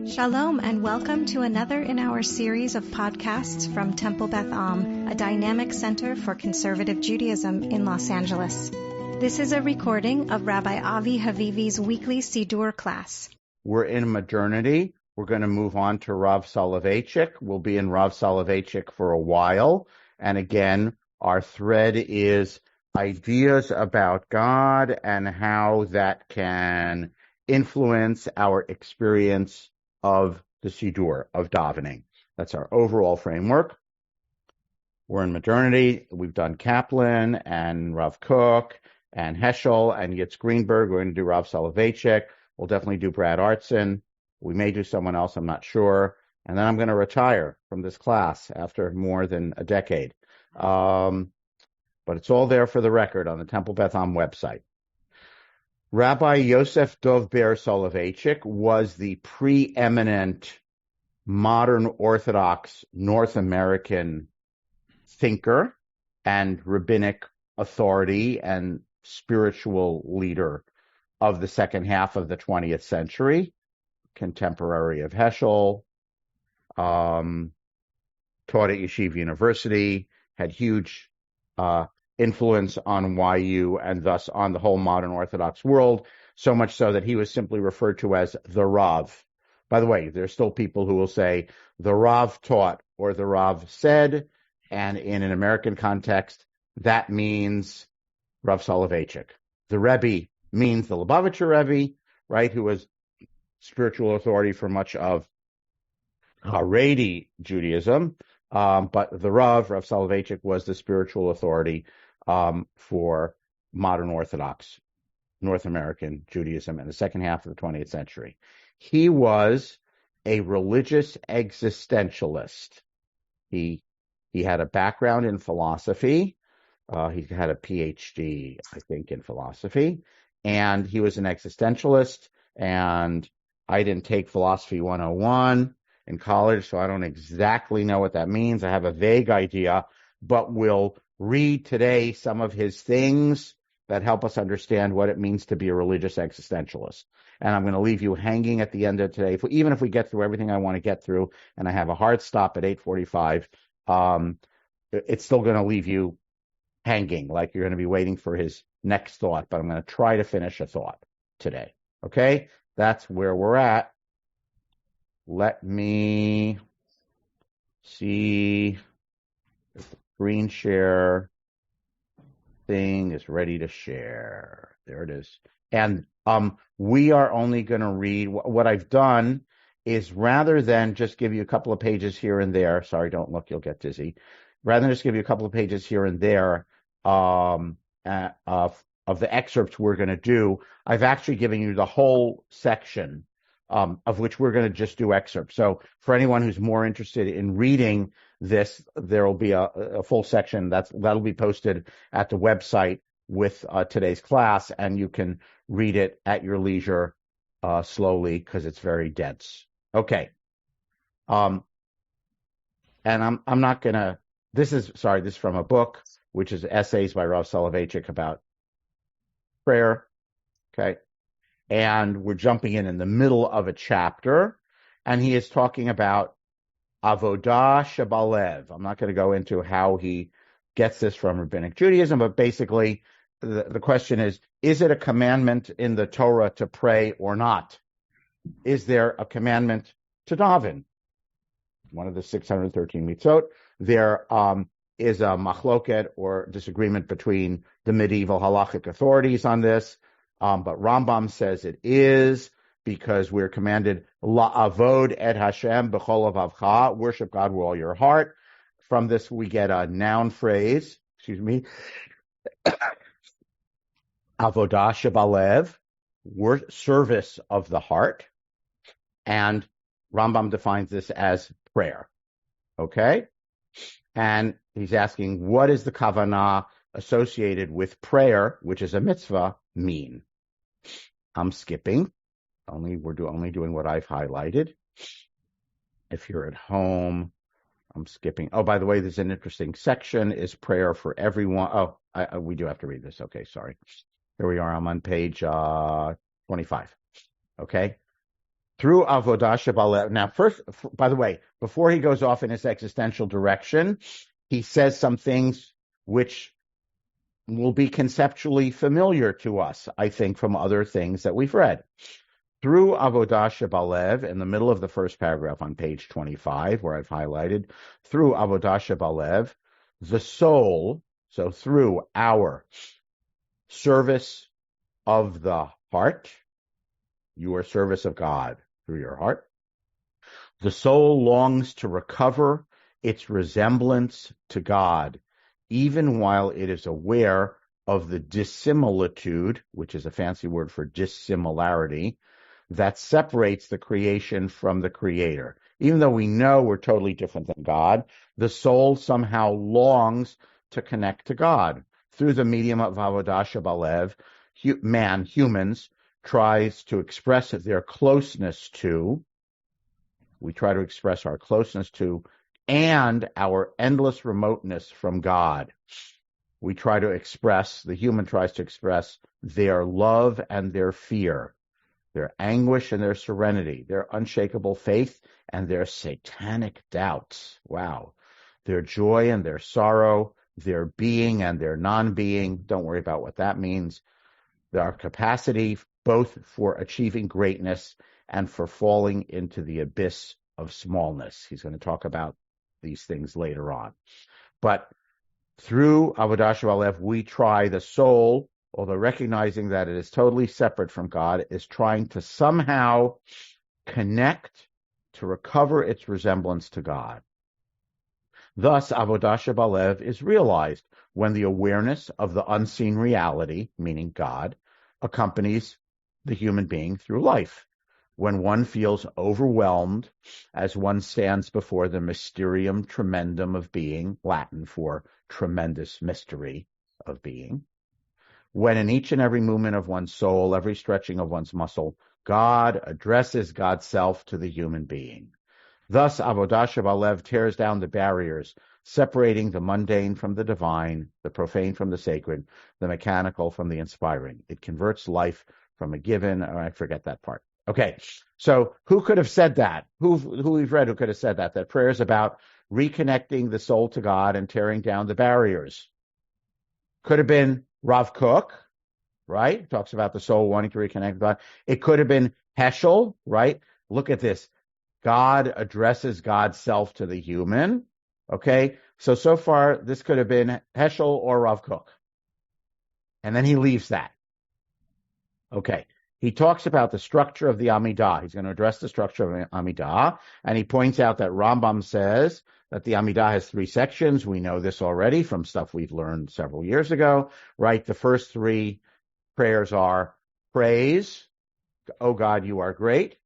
Shalom and welcome to another in our series of podcasts from Temple Beth a dynamic center for conservative Judaism in Los Angeles. This is a recording of Rabbi Avi Havivi's weekly Siddur class. We're in modernity. We're going to move on to Rav Soleveitchik. We'll be in Rav Soleveitchik for a while. And again, our thread is ideas about God and how that can influence our experience of the Siddur, of davening. That's our overall framework. We're in modernity. We've done Kaplan and Rav Kook and Heschel and Yitz Greenberg. We're going to do Rav Soleveitchik. We'll definitely do Brad Artson. We may do someone else, I'm not sure. And then I'm going to retire from this class after more than a decade. But it's all there for the record on the Temple Beth website. Rabbi Yosef Dov Ber Soloveichik was the preeminent modern Orthodox North American thinker and rabbinic authority and spiritual leader of the second half of the 20th century, contemporary of Heschel, taught at Yeshiva University, had huge influence on YU and thus on the whole modern Orthodox world, so much so that he was simply referred to as the Rav. By the way, there's still people who will say the Rav taught or the Rav said, and in an American context, that means Rav Soleveitchik. The Rebbe means the Lubavitcher Rebbe, right, who was spiritual authority for much of Haredi Judaism, but the Rav Soleveitchik, was the spiritual authority for modern Orthodox North American Judaism in the second half of the 20th century. He was a religious existentialist. He had a background in philosophy. He had a PhD, I think, in philosophy, and he was an existentialist. And I didn't take Philosophy 101 in college, so I don't exactly know what that means. I have a vague idea, but we'll read today some of his things that help us understand what it means to be a religious existentialist. And I'm going to leave you hanging at the end of today. Even if we get through everything I want to get through, and I have a hard stop at 8:45, it's still going to leave you hanging, like you're going to be waiting for his next thought. But I'm going to try to finish a thought today. Okay? That's where we're at. Let me see if the screen share thing is ready to share. There it is. And we are only going to read what I've done is, rather than just give you a couple of pages here and there. Sorry, don't look, you'll get dizzy. Rather than just give you a couple of pages here and there of the excerpts we're going to do, I've actually given you the whole section of which we're going to just do excerpts. So for anyone who's more interested in reading this, there will be a full section that'll be posted at the website with today's class, and you can read it at your leisure slowly because it's very dense. Okay. And I'm not going to, this is from a book, which is Essays by Rav Soleveitchik about prayer. Okay. And we're jumping in the middle of a chapter, and he is talking about Avodah Shebalev. I'm not going to go into how he gets this from Rabbinic Judaism, but basically the question is it a commandment in the Torah to pray or not? Is there a commandment to daven? One of the 613 mitzvot. There is a machloket or disagreement between the medieval halachic authorities on this. But Rambam says it is, because we're commanded la'avod et Hashem b'chol avavcha, worship God with all your heart. From this we get a noun phrase, avodah shebalev, service of the heart. And Rambam defines this as prayer. Okay? And he's asking, what is the kavanah associated with prayer, which is a mitzvah, mean? I'm skipping. We're only doing what I've highlighted. If you're at home, I'm skipping. Oh, by the way, there's an interesting section, is prayer for everyone. Oh, we do have to read this. Okay, sorry. Here we are. I'm on page 25. Okay. through Avodah Shebalev. Now, first, by the way, before he goes off in his existential direction, he says some things which will be conceptually familiar to us, I think, from other things that we've read. Through Avodah Shebalev, in the middle of the first paragraph on page 25, where I've highlighted, through Avodah Shebalev, the soul, so through our service of the heart, your service of God through your heart, the soul longs to recover its resemblance to God, even while it is aware of the dissimilitude, which is a fancy word for dissimilarity, that separates the creation from the Creator. Even though we know we're totally different than God, the soul somehow longs to connect to God. Through the medium of Avodah Shebalev, humans, tries to express their closeness to, we try to express our closeness to, and our endless remoteness from God. We try to express, the human tries to express their love and their fear, their anguish and their serenity, their unshakable faith and their satanic doubts. Wow. Their joy and their sorrow, their being and their non-being. Don't worry about what that means. Our capacity both for achieving greatness and for falling into the abyss of smallness. He's going to talk about these things later on. But through Avodah Shebalev, we try, the soul, although recognizing that it is totally separate from God, is trying to somehow connect to recover its resemblance to God. Thus, Avodah Shebalev is realized when the awareness of the unseen reality, meaning God, accompanies the human being through life. When one feels overwhelmed as one stands before the mysterium tremendum of being, Latin for tremendous mystery of being. When in each and every movement of one's soul, every stretching of one's muscle, God addresses God's self to the human being. Thus, Avodah Shebalev tears down the barriers, separating the mundane from the divine, the profane from the sacred, the mechanical from the inspiring. It converts life from a given, or I forget that part. Okay, so who could have said that? Who we've read who could have said that? That prayer is about reconnecting the soul to God and tearing down the barriers. Could have been Rav Kook, right? Talks about the soul wanting to reconnect with God. It could have been Heschel, right? Look at this. God addresses God's self to the human. Okay, so far this could have been Heschel or Rav Kook. And then he leaves that. Okay, he talks about the structure of the Amidah. He's going to address the structure of Amidah, and he points out that Rambam says that the Amidah has 3 sections. We know this already from stuff we've learned several years ago, right? The first 3 prayers are praise, oh God, you are great.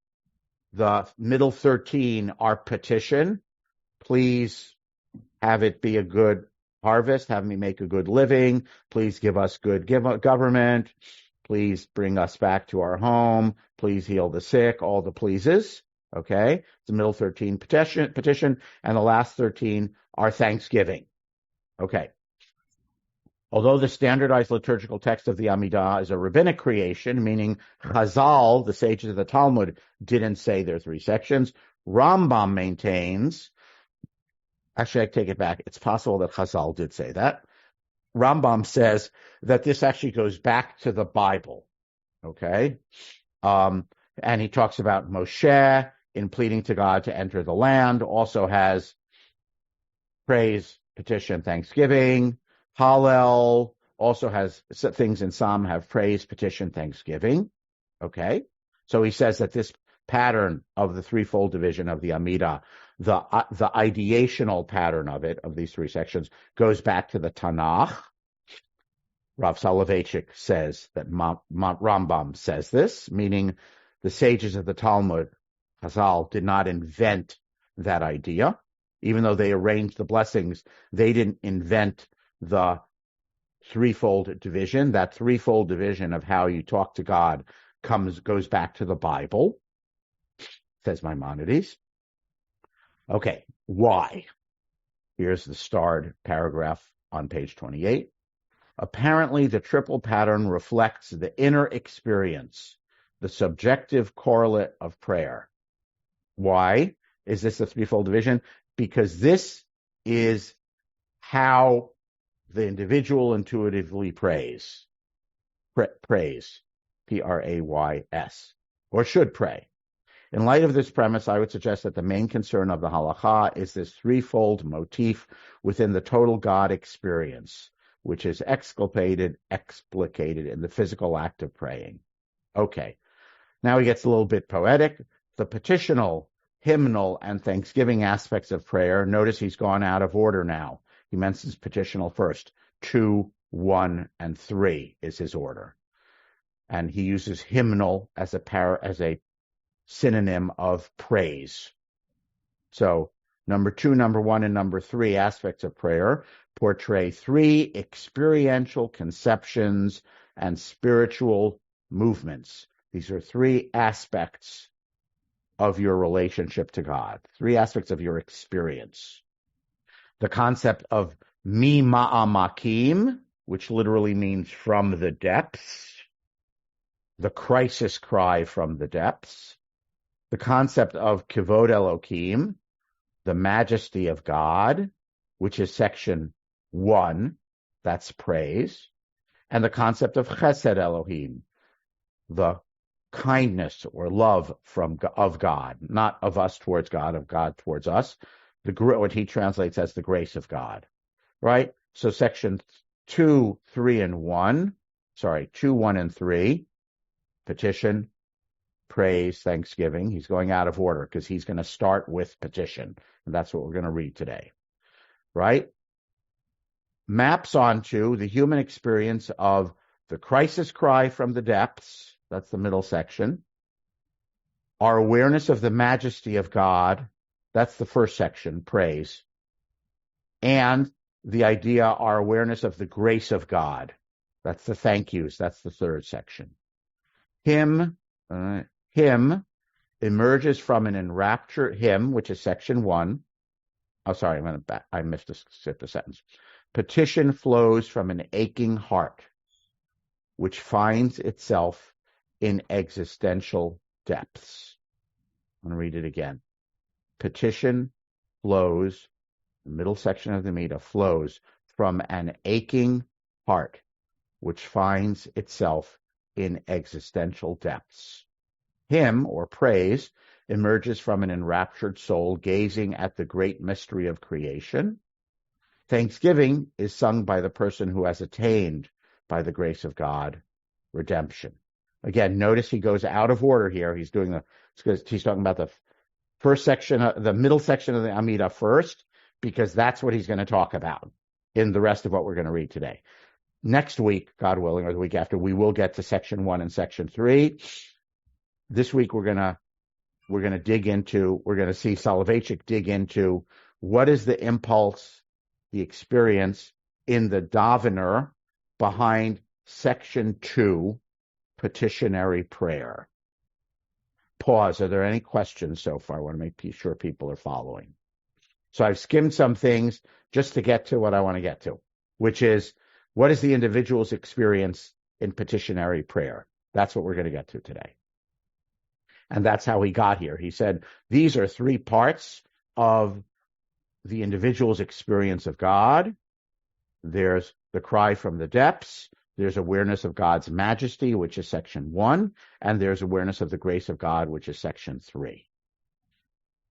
The middle 13 are petition. Please have it be a good harvest. Have me make a good living. Please give us good government. Please bring us back to our home. Please heal the sick. All the pleases. Okay. The middle 13 petition. And the last 13 are thanksgiving. Okay. Although the standardized liturgical text of the Amidah is a rabbinic creation, meaning Chazal, the sages of the Talmud, didn't say there are 3 sections, Rambam maintains, actually I take it back, it's possible that Chazal did say that. Rambam says that this actually goes back to the Bible, okay? And he talks about Moshe in pleading to God to enter the land, also has praise, petition, thanksgiving. Hallel also has things in Psalm have praise, petition, thanksgiving. Okay. So he says that this pattern of the threefold division of the Amidah, the ideational pattern of it, of these 3 sections, goes back to the Tanakh. Rav Soleveitchik says that Rambam says this, meaning the sages of the Talmud, Chazal, did not invent that idea. Even though they arranged the blessings, they didn't invent the threefold division. That threefold division of how you talk to God goes back to the Bible, says Maimonides. Okay, why? Here's the starred paragraph on page 28. Apparently, the triple pattern reflects the inner experience, the subjective correlate of prayer. Why is this a threefold division? Because this is how the individual intuitively prays, P-R-A-Y-S, or should pray. In light of this premise, I would suggest that the main concern of the halacha is this threefold motif within the total God experience, which is explicated in the physical act of praying. Okay, now he gets a little bit poetic. The petitional, hymnal, and thanksgiving aspects of prayer. Notice he's gone out of order now. He mentions petitional first. 2, 1, and 3 is his order. And he uses hymnal as a synonym of praise. So number 2, number 1, and number 3 aspects of prayer portray 3 experiential conceptions and spiritual movements. These are 3 aspects of your relationship to God, 3 aspects of your experience. The concept of mi ma'amakim, which literally means from the depths, the crisis cry from the depths. The concept of kivod Elokim, the majesty of God, which is section 1, that's praise. And the concept of chesed Elohim, the kindness or love of God, not of us towards God, of God towards us. What he translates as the grace of God, right? So section 2, 1, and 3, petition, praise, thanksgiving. He's going out of order because he's going to start with petition. And that's what we're going to read today, right? Maps onto the human experience of the crisis cry from the depths. That's the middle section. Our awareness of the majesty of God. That's the first section, praise. And the idea, our awareness of the grace of God. That's the thank yous. That's the third section. Him emerges from an enraptured hymn, which is section 1. Oh, sorry, I missed a sentence. Petition flows from an aching heart, which finds itself in existential depths. I'm going to read it again. Petition flows, the middle section of the Midah flows from an aching heart, which finds itself in existential depths. Hymn, or praise, emerges from an enraptured soul gazing at the great mystery of creation. Thanksgiving is sung by the person who has attained, by the grace of God, redemption. Again, notice he goes out of order here. He's talking about the first section, the middle section of the Amidah first, because that's what he's going to talk about in the rest of what we're going to read today. Next week, God willing, or the week after, we will get to section 1 and section 3. This week, we're going to see Soleveitchik dig into what is the impulse, the experience in the davener behind section 2, petitionary prayer. Pause. Are there any questions so far? I want to make sure people are following. So I've skimmed some things just to get to what I want to get to, which is, what is the individual's experience in petitionary prayer? That's what we're going to get to today. And that's how he got here. He said, these are 3 parts of the individual's experience of God. There's the cry from the depths. There's awareness of God's majesty, which is section 1. And there's awareness of the grace of God, which is section 3.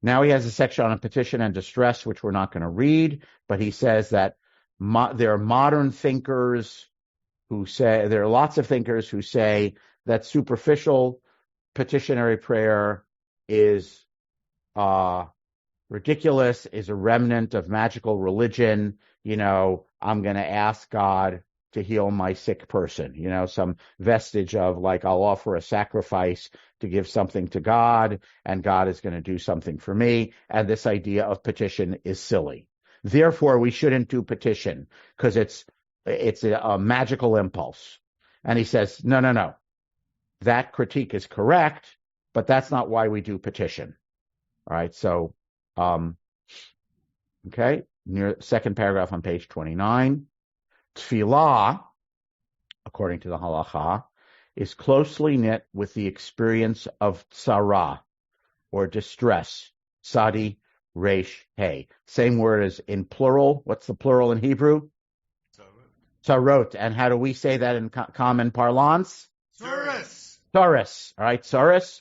Now he has a section on petition and distress, which we're not going to read, but he says that there are modern thinkers who say, there are lots of thinkers who say that superficial petitionary prayer is ridiculous, is a remnant of magical religion. I'm going to ask God to heal my sick person, some vestige of like, I'll offer a sacrifice to give something to God and God is going to do something for me. And this idea of petition is silly. Therefore, we shouldn't do petition because it's a magical impulse. And he says, no. That critique is correct, but that's not why we do petition. All right. So, okay. Near second paragraph on page 29. Tefillah, according to the halacha, is closely knit with the experience of tsara, or distress. Sadi, resh, hey. Same word as in plural. What's the plural in Hebrew? Tzarot. And how do we say that in common parlance? Tsuris. Tsuris. All right, tsuris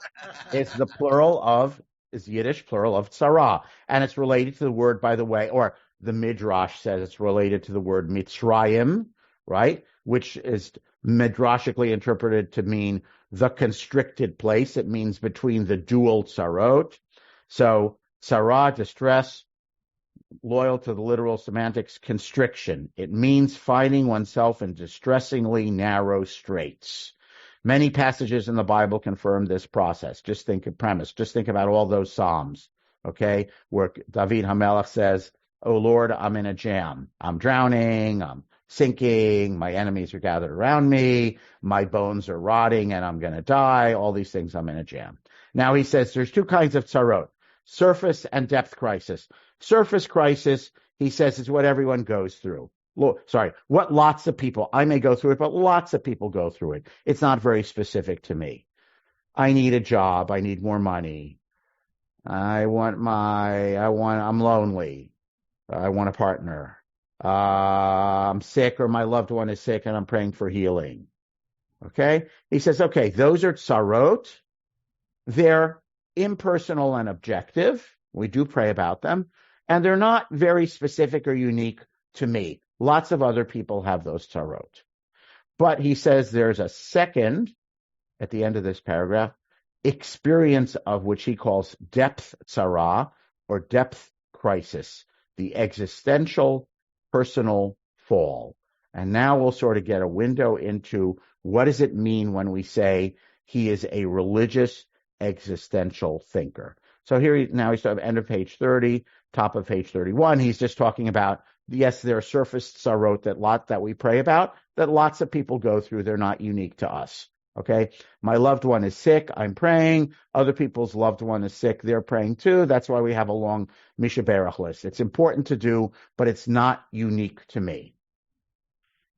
is the plural of, is Yiddish plural of tzara. And it's related to the word, by the way, or the Midrash says it's related to the word Mitzrayim, right? Which is midrashically interpreted to mean the constricted place. It means between the dual tzarot. So tzara, distress, loyal to the literal semantics, constriction. It means finding oneself in distressingly narrow straits. Many passages in the Bible confirm this process. Just think of premise. Just think about all those Psalms, okay, where David HaMelech says, "Oh Lord, I'm in a jam. I'm drowning. I'm sinking. My enemies are gathered around me. My bones are rotting and I'm going to die. All these things, I'm in a jam." Now he says there's two kinds of tzarot, surface and depth crisis. Surface crisis, he says, is what everyone goes through. What lots of people, I may go through it, but lots of people go through it. It's not very specific to me. I need a job. I need more money. I'm lonely. I want a partner. I'm sick, or my loved one is sick and I'm praying for healing. Okay? He says, okay, those are tzarot. They're impersonal and objective. We do pray about them. And they're not very specific or unique to me. Lots of other people have those tzarot. But he says there's a second, at the end of this paragraph, experience of which he calls depth tzara, or depth crisis, the existential personal fall. And now we'll sort of get a window into what does it mean when we say he is a religious existential thinker. So he's at the end of page 30, top of page 31. He's just talking about, yes, there are surface tzarot that we pray about, that lots of people go through. They're not unique to us. Okay? My loved one is sick. I'm praying. Other people's loved one is sick. They're praying too. That's why we have a long Misha Berach list. It's important to do, but it's not unique to me.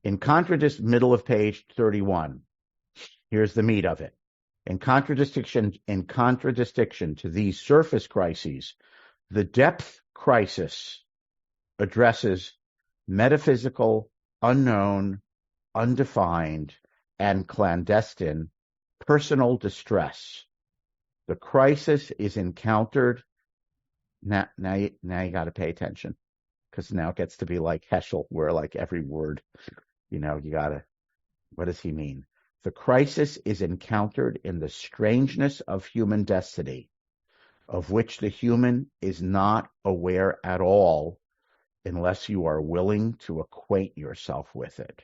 In contrast, middle of page 31, here's the meat of it. In contradistinction to these surface crises, the depth crisis addresses metaphysical, unknown, undefined, and clandestine personal distress. The crisis is encountered. Now you got to pay attention, because now it gets to be like Heschel, where like every word, you got to, what does he mean? The crisis is encountered in the strangeness of human destiny, of which the human is not aware at all unless you are willing to acquaint yourself with it.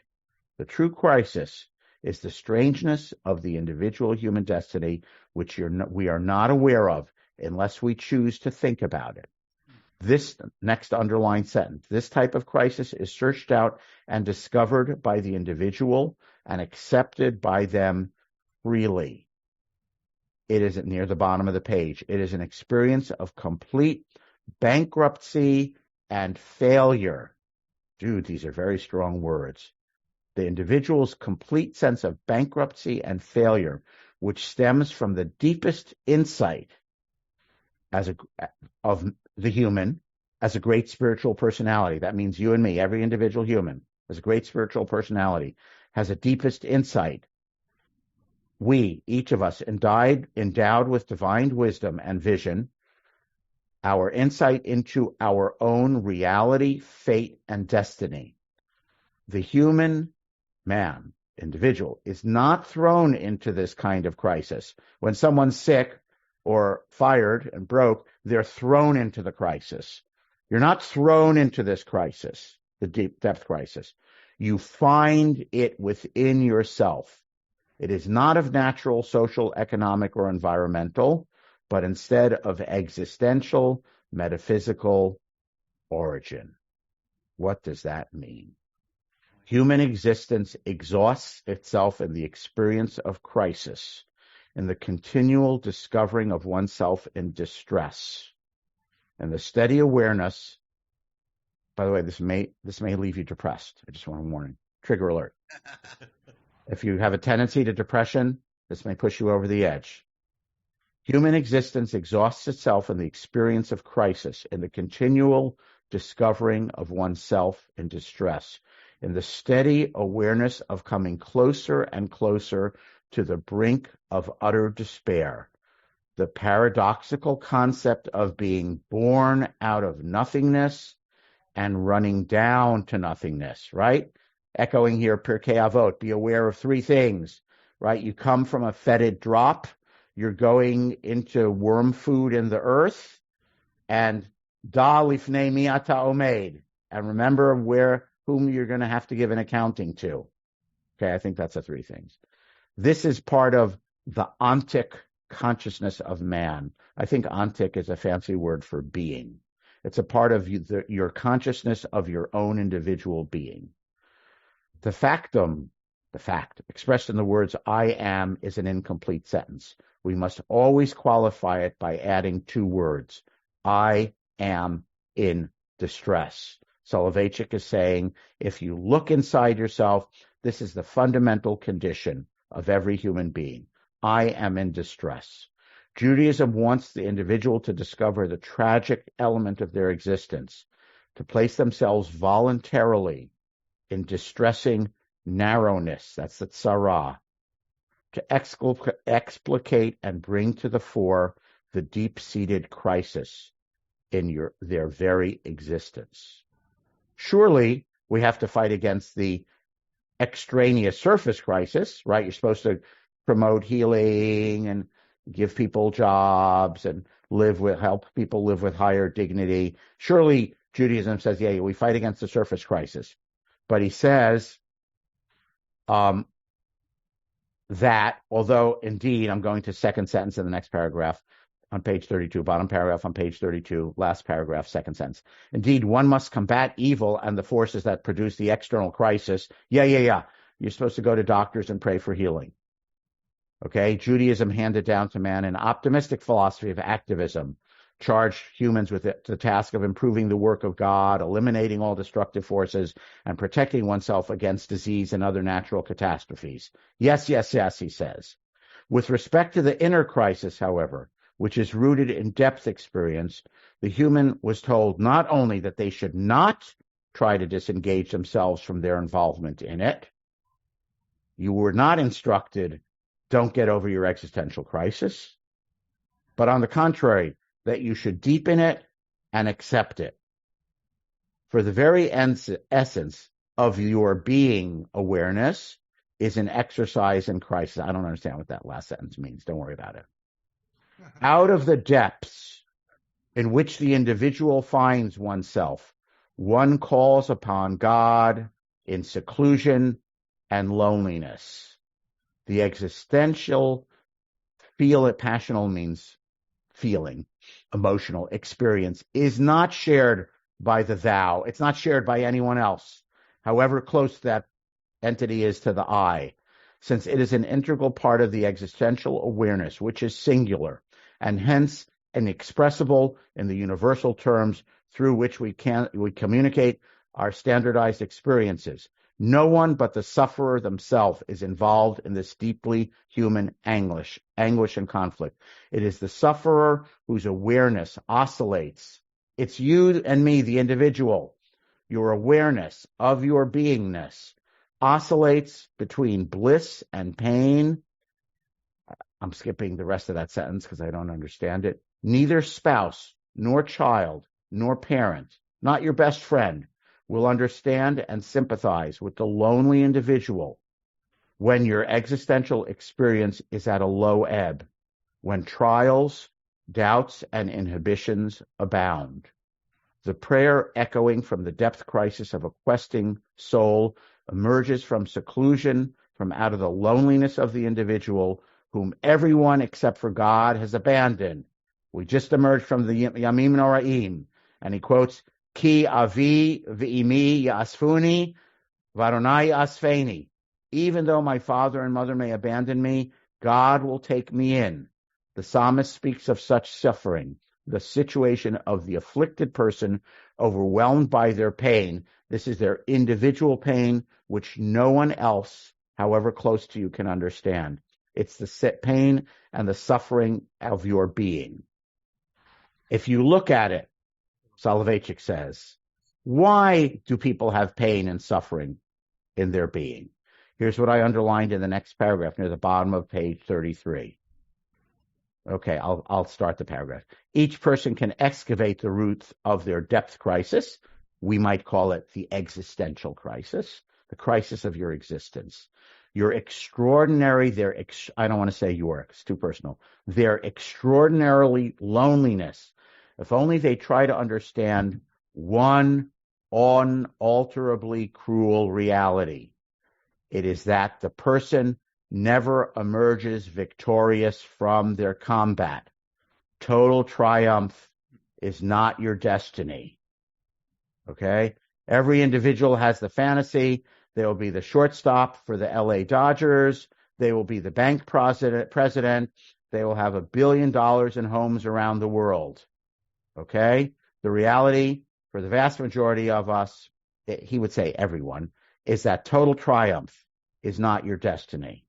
The true crisis is the strangeness of the individual human destiny, which we are not aware of unless we choose to think about it. This next underlined sentence, this type of crisis is searched out and discovered by the individual and accepted by them freely. It is near the bottom of the page. It is an experience of complete bankruptcy and failure. Dude, these are very strong words. The individual's complete sense of bankruptcy and failure, which stems from the deepest insight of the human as a great spiritual personality. That means you and me, every individual human, as a great spiritual personality, has a deepest insight. We, each of us, endowed with divine wisdom and vision, our insight into our own reality, fate, and destiny. The human man, individual, is not thrown into this kind of crisis. When someone's sick or fired and broke, they're thrown into the crisis. You're not thrown into this crisis, the deep depth crisis. You find it within yourself. It is not of natural, social, economic, or environmental, but instead of existential, metaphysical origin. What does that mean? Human existence exhausts itself in the experience of crisis, in the continual discovering of oneself in distress, and the steady awareness. By the way, this may leave you depressed. I just want to warn you. Trigger alert. If you have a tendency to depression, this may push you over the edge. Human existence exhausts itself in the experience of crisis, in the continual discovering of oneself in distress, in the steady awareness of coming closer and closer to the brink of utter despair. The paradoxical concept of being born out of nothingness and running down to nothingness, right? Echoing here, Pirkei Avot, be aware of three things, right? You come from a fetid drop, you're going into worm food in the earth, and da lifnei mi ata omed, and remember whom you're going to have to give an accounting to. Okay, I think that's the three things. This is part of the ontic consciousness of man. I think ontic is a fancy word for being. It's a part of your consciousness of your own individual being. The fact expressed in the words I am is an incomplete sentence. We must always qualify it by adding two words. I am in distress. Soloveichik is saying, if you look inside yourself, this is the fundamental condition of every human being. I am in distress. Judaism wants the individual to discover the tragic element of their existence, to place themselves voluntarily in distressing narrowness, that's the tzara, to explicate and bring to the fore the deep-seated crisis in their very existence. Surely, we have to fight against the extraneous surface crisis, right? You're supposed to promote healing and give people jobs and help people live with higher dignity. Surely, Judaism says, yeah, we fight against the surface crisis. But he says that, although indeed, I'm going to second sentence in the next paragraph on page 32, bottom paragraph on page 32, last paragraph, second sentence. Indeed, one must combat evil and the forces that produce the external crisis. Yeah. You're supposed to go to doctors and pray for healing. Okay, Judaism handed down to man an optimistic philosophy of activism, charged humans with the task of improving the work of God, eliminating all destructive forces, and protecting oneself against disease and other natural catastrophes. Yes, he says. With respect to the inner crisis, however, which is rooted in depth experience, the human was told not only that they should not try to disengage themselves from their involvement in it. You were not instructed, don't get over your existential crisis, but on the contrary, that you should deepen it and accept it. For the very essence of your being awareness is an exercise in crisis. I don't understand what that last sentence means. Don't worry about it. Out of the depths in which the individual finds oneself, one calls upon God in seclusion and loneliness. The existential passional means feeling, emotional experience is not shared by the thou. It's not shared by anyone else, however close that entity is to the I, since it is an integral part of the existential awareness, which is singular, and hence inexpressible in the universal terms through which we communicate our standardized experiences. No one but the sufferer themselves is involved in this deeply human anguish and conflict. It is the sufferer whose awareness oscillates. It's you and me, the individual. Your awareness of your beingness oscillates between bliss and pain. I'm skipping the rest of that sentence because I don't understand it. Neither spouse, nor child, nor parent, not your best friend, will understand and sympathize with the lonely individual when your existential experience is at a low ebb, when trials, doubts, and inhibitions abound. The prayer echoing from the depth crisis of a questing soul emerges from seclusion, from out of the loneliness of the individual, whom everyone except for God has abandoned. We just emerged from the Yamim Noraim, and he quotes, Ki avi v'imi yasfuni, v'Adonai yasfeni. Even though my father and mother may abandon me, God will take me in. The psalmist speaks of such suffering, the situation of the afflicted person overwhelmed by their pain. This is their individual pain, which no one else however close to you can understand. It's the pain and the suffering of your being. If you look at it, Soleveitchik says, why do people have pain and suffering in their being? Here's what I underlined in the next paragraph near the bottom of page 33. Okay, I'll start the paragraph. Each person can excavate the roots of their depth crisis. We might call it the existential crisis, the crisis of your existence. Your extraordinary, I don't want to say your, it's too personal, their extraordinarily loneliness. If only they try to understand one unalterably cruel reality. It is that the person never emerges victorious from their combat. Total triumph is not your destiny. Okay? Every individual has the fantasy. They will be the shortstop for the LA Dodgers. They will be the bank president. They will have $1 billion in homes around the world. Okay? The reality for the vast majority of us, he would say everyone, is that total triumph is not your destiny.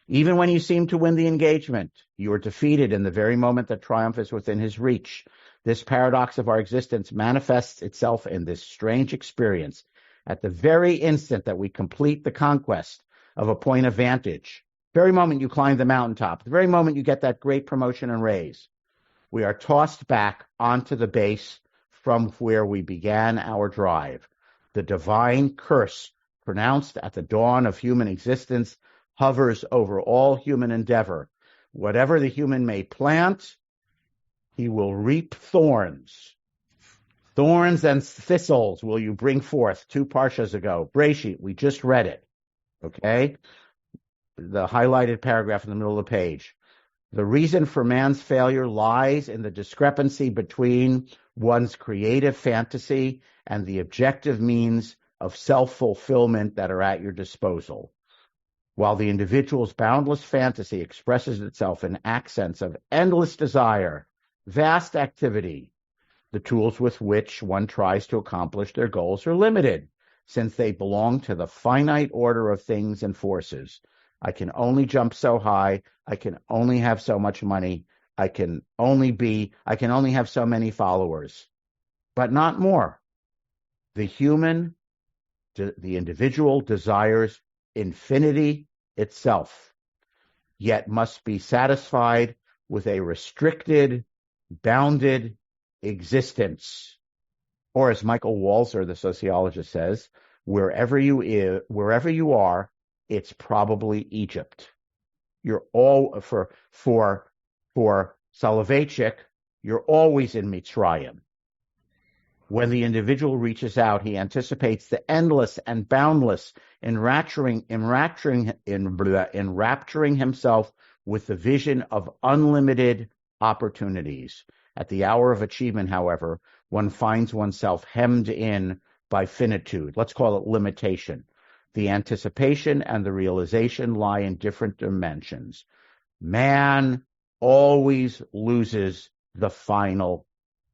Even when you seem to win the engagement, you are defeated in the very moment that triumph is within his reach. This paradox of our existence manifests itself in this strange experience. At the very instant that we complete the conquest of a point of vantage, the very moment you climb the mountaintop, the very moment you get that great promotion and raise, we are tossed back onto the base from where we began our drive. The divine curse pronounced at the dawn of human existence hovers over all human endeavor. Whatever the human may plant, he will reap thorns. Thorns and thistles will you bring forth 2 parshas ago. Breshit, we just read it. Okay? The highlighted paragraph in the middle of the page. The reason for man's failure lies in the discrepancy between one's creative fantasy and the objective means of self-fulfillment that are at your disposal. While the individual's boundless fantasy expresses itself in accents of endless desire, vast activity, the tools with which one tries to accomplish their goals are limited, since they belong to the finite order of things and forces. I can only jump so high. I can only have so much money. I can only have so many followers, but not more. The individual desires infinity itself, yet must be satisfied with a restricted, bounded existence. Or as Michael Walzer, the sociologist, says, wherever you are, it's probably Egypt. You're all for Soleveitchik, you're always in Mitzrayim. When the individual reaches out, he anticipates the endless and boundless, enrapturing himself with the vision of unlimited opportunities. At the hour of achievement, however, one finds oneself hemmed in by finitude. Let's call it limitation. The anticipation and the realization lie in different dimensions. Man always loses the final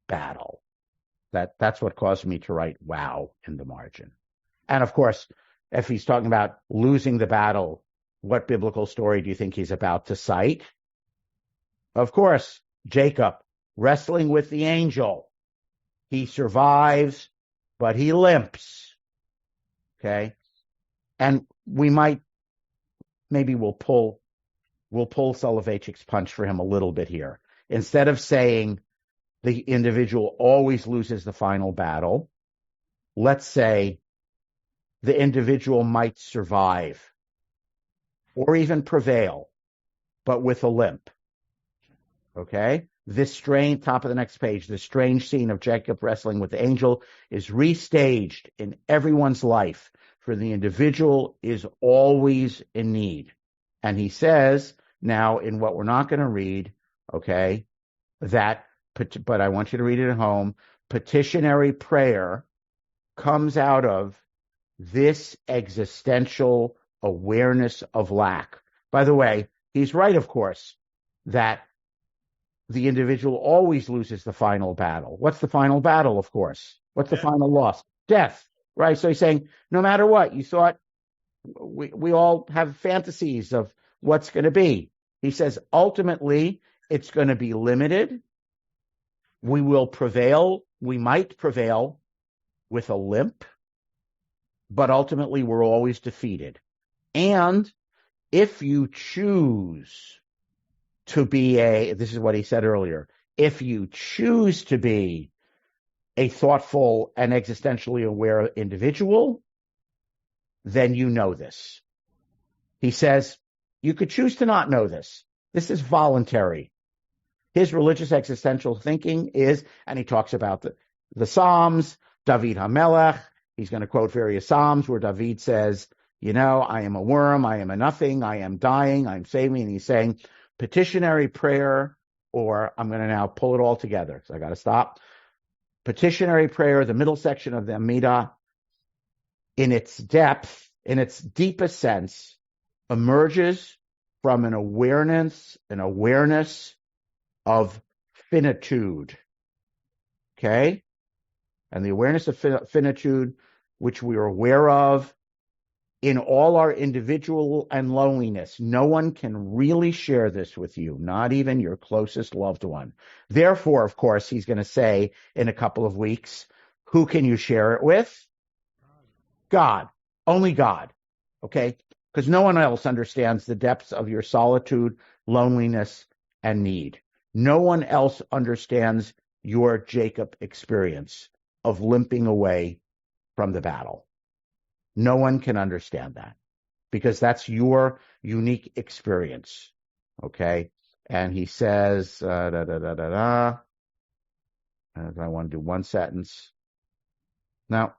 battle. That's what caused me to write wow in the margin. And of course, if he's talking about losing the battle, what biblical story do you think he's about to cite? Of course, Jacob wrestling with the angel. He survives, but he limps. Okay? And we'll pull Soloveichik's punch for him a little bit here. Instead of saying the individual always loses the final battle, let's say the individual might survive or even prevail, but with a limp. Okay? This strange, top of the next page, the strange scene of Jacob wrestling with the angel is restaged in everyone's life, for the individual is always in need. And he says, now in what we're not going to read, okay, but I want you to read it at home, petitionary prayer comes out of this existential awareness of lack. By the way, he's right, of course, that the individual always loses the final battle. What's the final battle, of course? What's the final loss? Death, right? So he's saying, no matter what, you thought we all have fantasies of what's going to be. He says, ultimately, it's going to be limited. We will prevail. We might prevail with a limp, but ultimately we're always defeated. And if you choose to be this is what he said earlier, if you choose to be a thoughtful and existentially aware individual, then you know this. He says, you could choose to not know this. This is voluntary. His religious existential thinking is, and he talks about the Psalms, David HaMelech. He's going to quote various Psalms where David says, I am a worm, I am a nothing, I am dying, I'm saving. And he's saying petitionary prayer, or I'm going to now pull it all together, so I got to stop. Petitionary prayer, the middle section of the Amidah, in its depth, in its deepest sense, emerges from an awareness of finitude. Okay? And the awareness of finitude, which we are aware of in all our individual and loneliness. No one can really share this with you, not even your closest loved one. Therefore, of course, he's going to say in a couple of weeks, who can you share it with? God. Only God. Okay? Because no one else understands the depths of your solitude, loneliness, and need. No one else understands your Jacob experience of limping away from the battle. No one can understand that because that's your unique experience. Okay? And he says, I want to do one sentence. Now,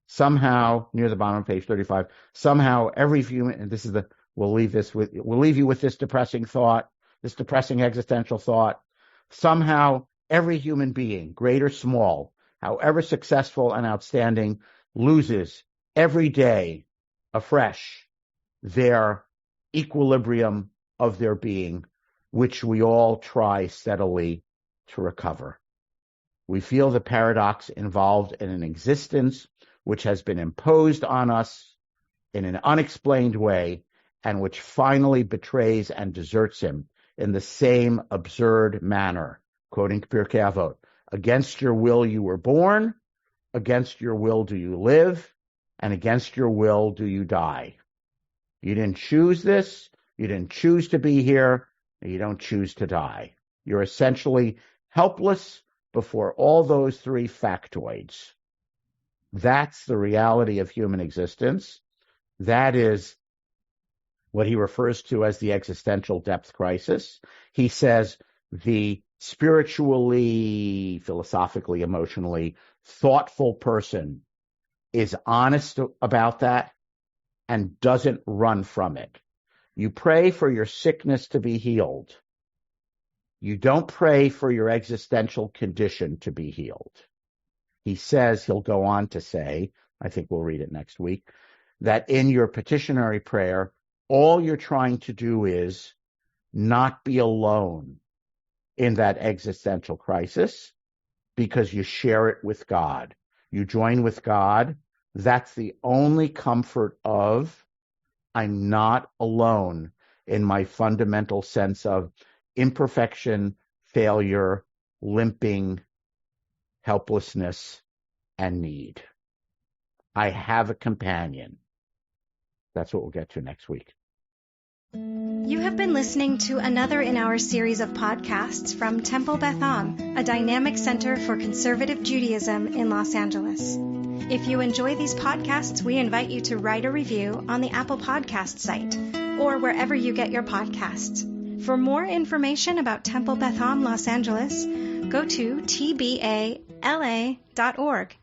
somehow, near the bottom of page 35, somehow every human, and we'll leave you with this depressing thought, this depressing existential thought. Somehow every human being, great or small, however successful and outstanding, loses every day afresh their equilibrium of their being, which we all try steadily to recover. We feel the paradox involved in an existence which has been imposed on us in an unexplained way and which finally betrays and deserts him in the same absurd manner. Quoting Pirkei Avot, against your will you were born, against your will do you live, and against your will do you die. You didn't choose this, you didn't choose to be here, and you don't choose to die. You're essentially helpless before all those three factoids. That's the reality of human existence. That is what he refers to as the existential depth crisis. He says the spiritually, philosophically, emotionally thoughtful person is honest about that and doesn't run from it. You pray for your sickness to be healed. You don't pray for your existential condition to be healed. He says, he'll go on to say, I think we'll read it next week, that in your petitionary prayer, all you're trying to do is not be alone in that existential crisis because you share it with God. You join with God. That's the only comfort of I'm not alone in my fundamental sense of imperfection, failure, limping, helplessness, and need. I have a companion. That's what we'll get to next week. You have been listening to another in our series of podcasts from Temple Beth Am, a dynamic center for conservative Judaism in Los Angeles. If you enjoy these podcasts, we invite you to write a review on the Apple Podcast site or wherever you get your podcasts. For more information about Temple Beth Am Los Angeles, go to tbala.org.